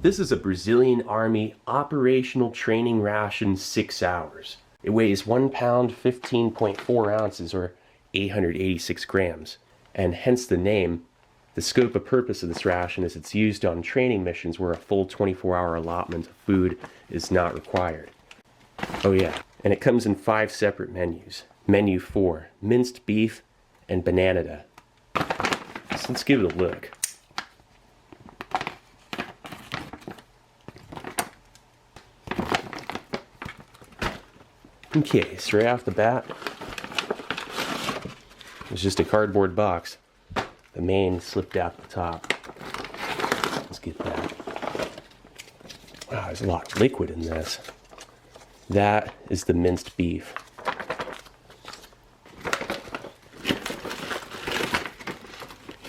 This is a Brazilian Army operational training ration 6 hours. It weighs 1 pound 15.4 ounces or 886 grams, and hence the name. The scope of purpose of this ration is it's used on training missions where a full 24-hour allotment of food is not required. Oh yeah, and it comes in 5 separate menus. Menu 4, minced beef and bananana. So let's give it a look. Okay, so right off the bat, it's just a cardboard box. The main slipped out the top. Let's get that. Wow, there's a lot of liquid in this. That is the minced beef.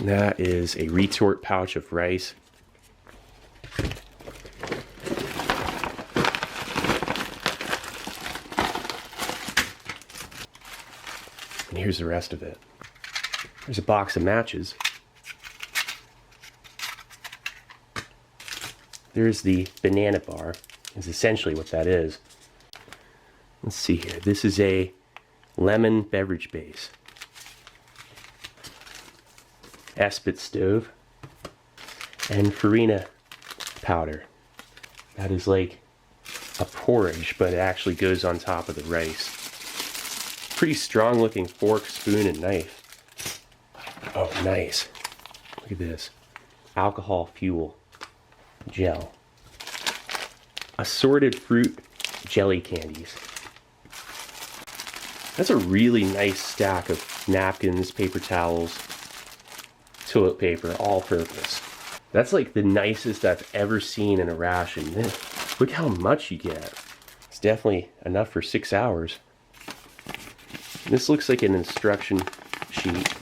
And that is a retort pouch of rice. And here's the rest of it. There's a box of matches. There's the banana bar, is essentially what that is. Let's see here. This is a lemon beverage base. Espit stove. And farina powder. That is like a porridge, but it actually goes on top of the rice. Pretty strong looking fork, spoon, and knife. Oh, nice. Look at this. Alcohol fuel gel. Assorted fruit jelly candies. That's a really nice stack of napkins, paper towels, toilet paper, all purpose. That's like the nicest I've ever seen in a ration. Look how much you get. It's definitely enough for 6 hours. This looks like an instruction sheet.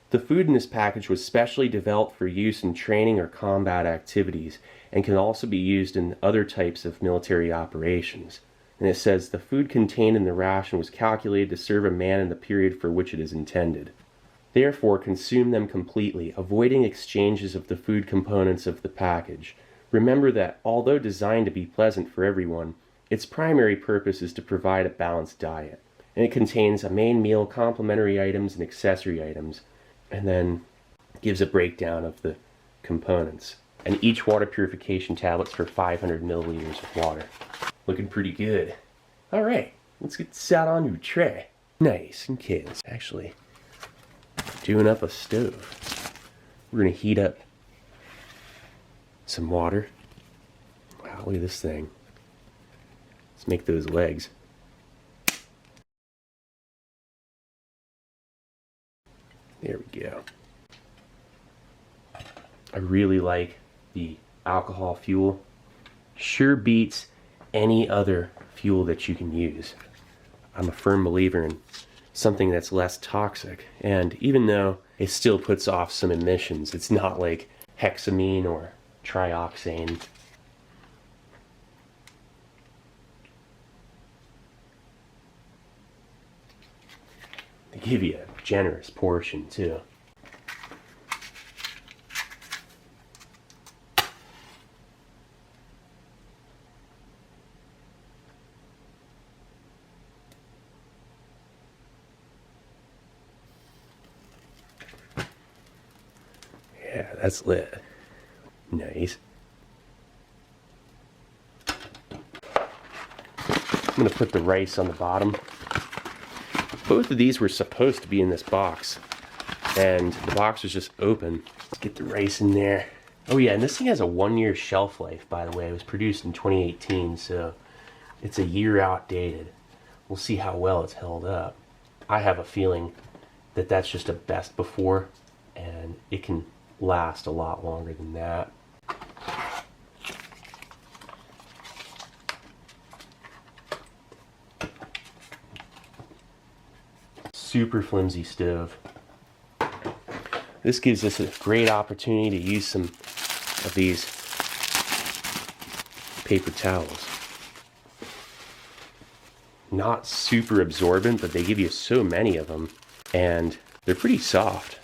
The food in this package was specially developed for use in training or combat activities and can also be used in other types of military operations. And it says the food contained in the ration was calculated to serve a man in the period for which it is intended. Therefore, consume them completely, avoiding exchanges of the food components of the package. Remember that, although designed to be pleasant for everyone, its primary purpose is to provide a balanced diet. And it contains a main meal, complementary items, and accessory items, and then gives a breakdown of the components. And each water purification tablet's for 500 milliliters of water. Looking pretty good. Alright, let's get this out on your tray. Nice. Okay, let's actually doing up a stove. We're gonna heat up some water. Wow, look at this thing. Let's make those legs. There we go. I really like the alcohol fuel. Sure beats any other fuel that you can use. I'm a firm believer in something that's less toxic, and even though it still puts off some emissions, it's not like hexamine or trioxane. They give you a generous portion too. Yeah, that's lit. Nice. I'm gonna put the rice on the bottom. Both of these were supposed to be in this box, and the box was just open. Let's get the rice in there. Oh yeah, and this thing has a 1-year shelf life, by the way. It was produced in 2018, so it's a year outdated. We'll see how well it's held up. I have a feeling that that's just a best before, and it can last a lot longer than that. Super flimsy stove. This gives us a great opportunity to use some of these paper towels. Not super absorbent, but they give you so many of them, and they're pretty soft.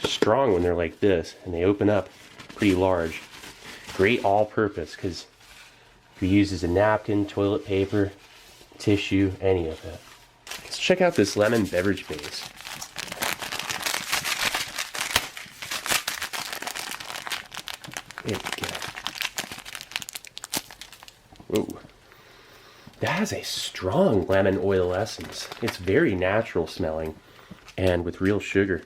Strong when they're like this, and they open up pretty large. Great all-purpose because you use as a napkin, toilet paper, tissue, any of it. Let's check out this lemon beverage base. There we go. Whoa. That has a strong lemon oil essence. It's very natural smelling and with real sugar.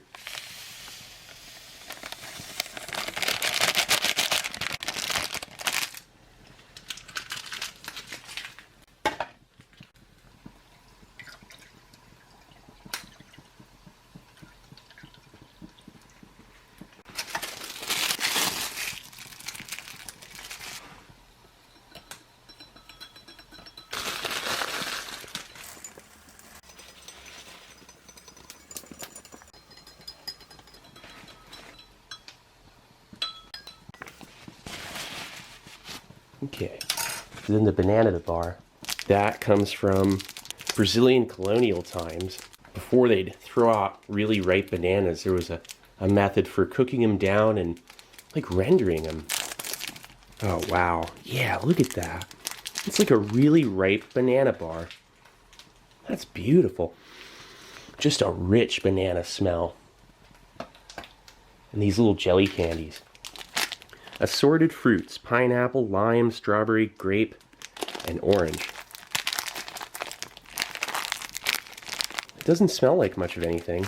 Okay, then the banana bar. That comes from Brazilian colonial times. Before they'd throw out really ripe bananas, there was a method for cooking them down and like rendering them. Oh wow, yeah, look at that. It's like a really ripe banana bar. That's beautiful. Just a rich banana smell. And these little jelly candies. Assorted fruits, pineapple, lime, strawberry, grape, and orange. It doesn't smell like much of anything.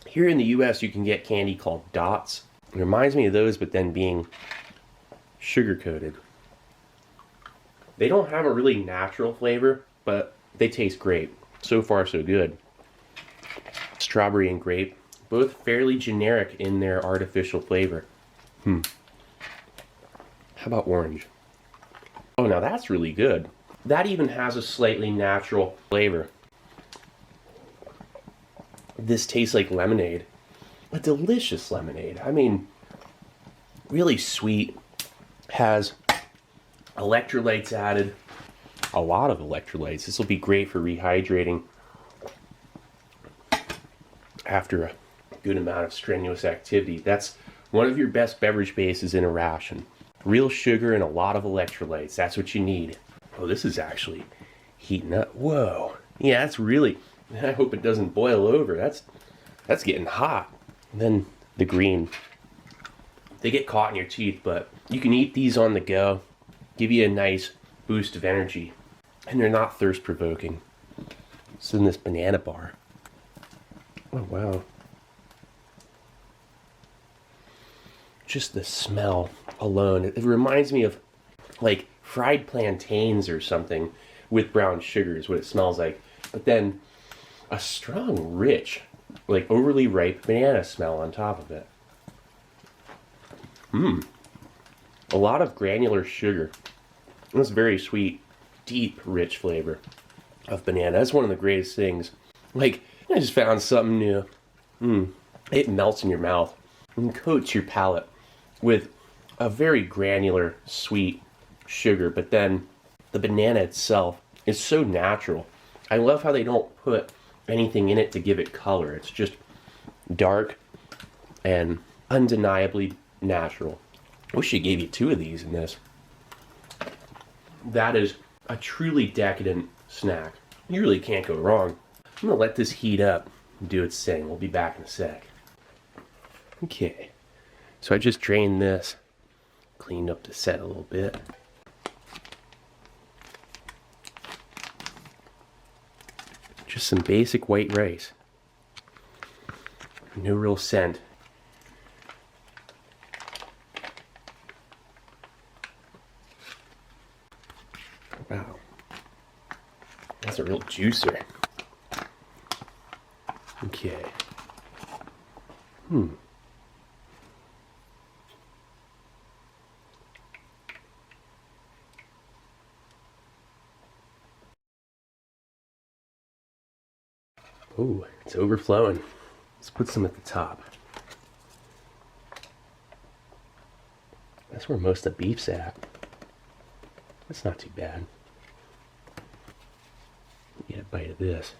Here in the US you can get candy called dots. It reminds me of those, but then being sugar coated. They don't have a really natural flavor, but they taste great. So far, so good. Strawberry and grape, both fairly generic in their artificial flavor. How about orange? Oh, now that's really good. That even has a slightly natural flavor. This tastes like lemonade. A delicious lemonade. I mean, really sweet. Has electrolytes added. A lot of electrolytes. This will be great for rehydrating after a good amount of strenuous activity. That's one of your best beverage bases in a ration. Real sugar and a lot of electrolytes. That's what you need. Oh, this is actually heating up. Whoa. Yeah, that's really, I hope it doesn't boil over. That's getting hot. And then the green. They get caught in your teeth, but you can eat these on the go. Give you a nice boost of energy. And they're not thirst provoking. It's in this banana bar. Oh wow. Just the smell alone. It reminds me of like fried plantains or something with brown sugar is what it smells like. But then a strong, rich, like overly ripe banana smell on top of it. A lot of granular sugar. It's very sweet, deep, rich flavor of banana. That's one of the greatest things. Like, I just found something new. It melts in your mouth and coats your palate with a very granular, sweet sugar. But then the banana itself is so natural. I love how they don't put anything in it to give it color. It's just dark and undeniably natural. I wish they gave you 2 of these in this. That is a truly decadent snack. You really can't go wrong. I'm gonna let this heat up and do its thing. We'll be back in a sec. Okay, so I just drained this, cleaned up the set a little bit. Just some basic white rice. No real scent. Wow. That's a real juicer. Okay. Oh, it's overflowing. Let's put some at the top. That's where most of the beef's at. That's not too bad. Yeah, get a bite of this.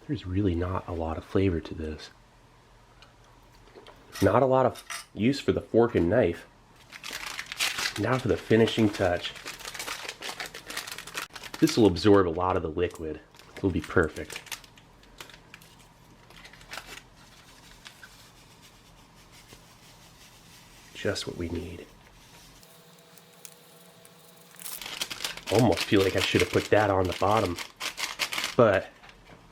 There's really not a lot of flavor to this. Not a lot of use for the fork and knife. Now for the finishing touch. This will absorb a lot of the liquid. It'll be perfect. Just what we need. Almost feel like I should have put that on the bottom, but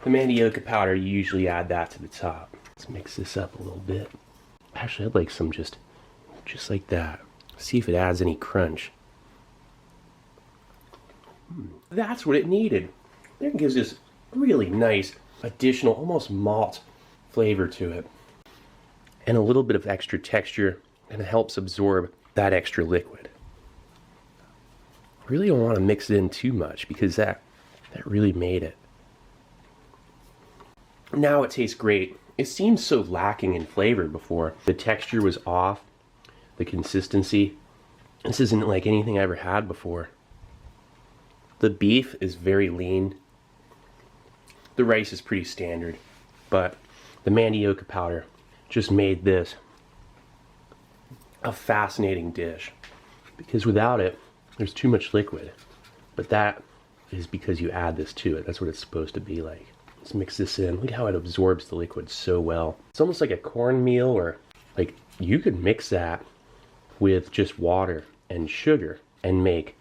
the mandioca powder, you usually add that to the top. Let's mix this up a little bit. Actually, I'd like some just like that. See if it adds any crunch. That's what it needed. It gives this really nice additional, almost malt flavor to it, and a little bit of extra texture, and it helps absorb that extra liquid. Really don't want to mix it in too much because that really made it. Now it tastes great. It seemed so lacking in flavor before. The texture was off, the consistency. This isn't like anything I ever had before. The beef is very lean. The rice is pretty standard, but the mandioca powder just made this a fascinating dish, because without it, there's too much liquid. But that is because you add this to it. That's what it's supposed to be like. Let's mix this in. Look how it absorbs the liquid so well. It's almost like a cornmeal, or like you could mix that with just water and sugar and make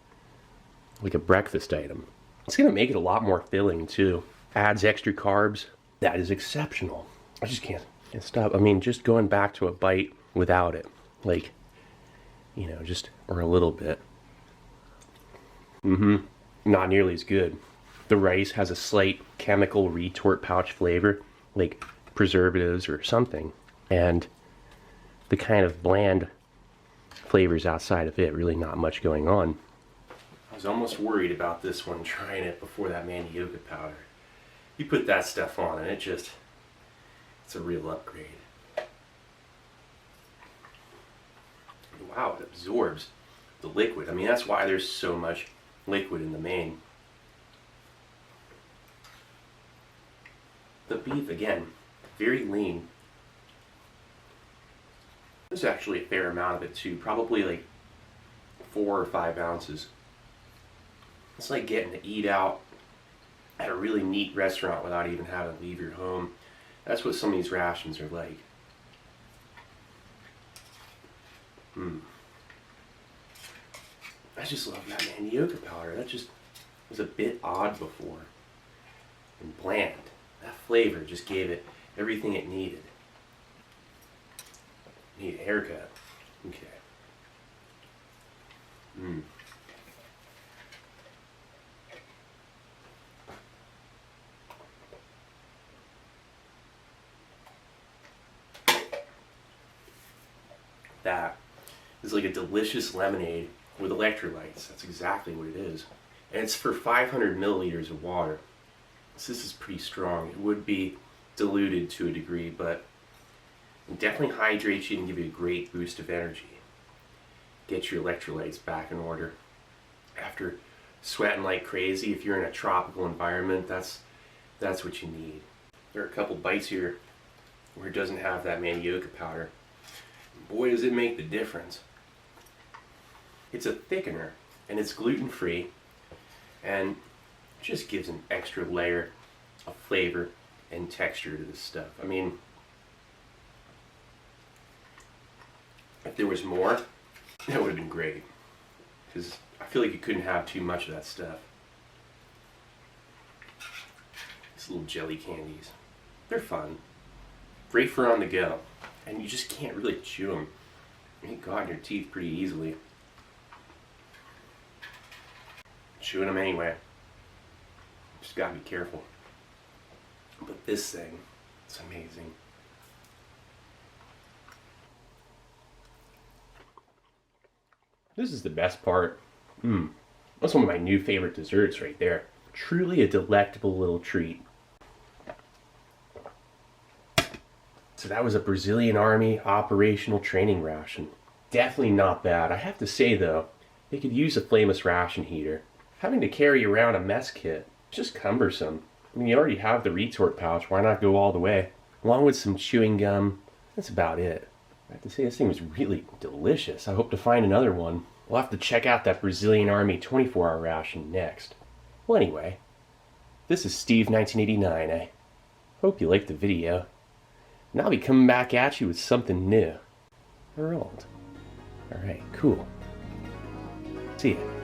like a breakfast item. It's gonna make it a lot more filling too. Adds extra carbs. That is exceptional. I just can't stop. I mean, just going back to a bite without it, like, you know, just, or a little bit. Not nearly as good. The rice has a slight chemical retort pouch flavor, like preservatives or something, and the kind of bland flavors outside of it, really not much going on. I was almost worried about this one, trying it before that mandioca powder. You put that stuff on and it's a real upgrade. Wow, it absorbs the liquid. I mean, that's why there's so much liquid in the main. The beef, again, very lean. There's actually a fair amount of it too, probably like 4 or 5 ounces. It's like getting to eat out at a really neat restaurant without even having to leave your home. That's what some of these rations are like. I just love that mandioca powder. That just was a bit odd before. And bland. That flavor just gave it everything it needed. Need a haircut. Okay. That is like a delicious lemonade with electrolytes. That's exactly what it is. And it's for 500 milliliters of water. So this is pretty strong. It would be diluted to a degree, but it definitely hydrates you and give you a great boost of energy. Get your electrolytes back in order. After sweating like crazy, if you're in a tropical environment, that's what you need. There are a couple bites here where it doesn't have that mandioca powder. Boy, does it make the difference. It's a thickener, and it's gluten-free, and it just gives an extra layer of flavor and texture to this stuff. I mean, if there was more, that would have been great, because I feel like you couldn't have too much of that stuff. These little jelly candies, they're fun. Great for on the go, and you just can't really chew them. They get caught in your teeth pretty easily. Chewing them anyway. Just gotta be careful. But this thing, it's amazing. This is the best part. That's one of my new favorite desserts right there. Truly a delectable little treat. So that was a Brazilian Army operational training ration. Definitely not bad. I have to say though, They could use a flameless ration heater. Having to carry around a mess kit is just cumbersome. I mean, you already have the retort pouch, why not go all the way? Along with some chewing gum, that's about it. I have to say, this thing was really delicious. I hope to find another one. We'll have to check out that Brazilian Army 24-hour ration next. Well, anyway, this is Steve1989. I hope you liked the video. And I'll be coming back at you with something new. Or old. Alright, cool. See ya.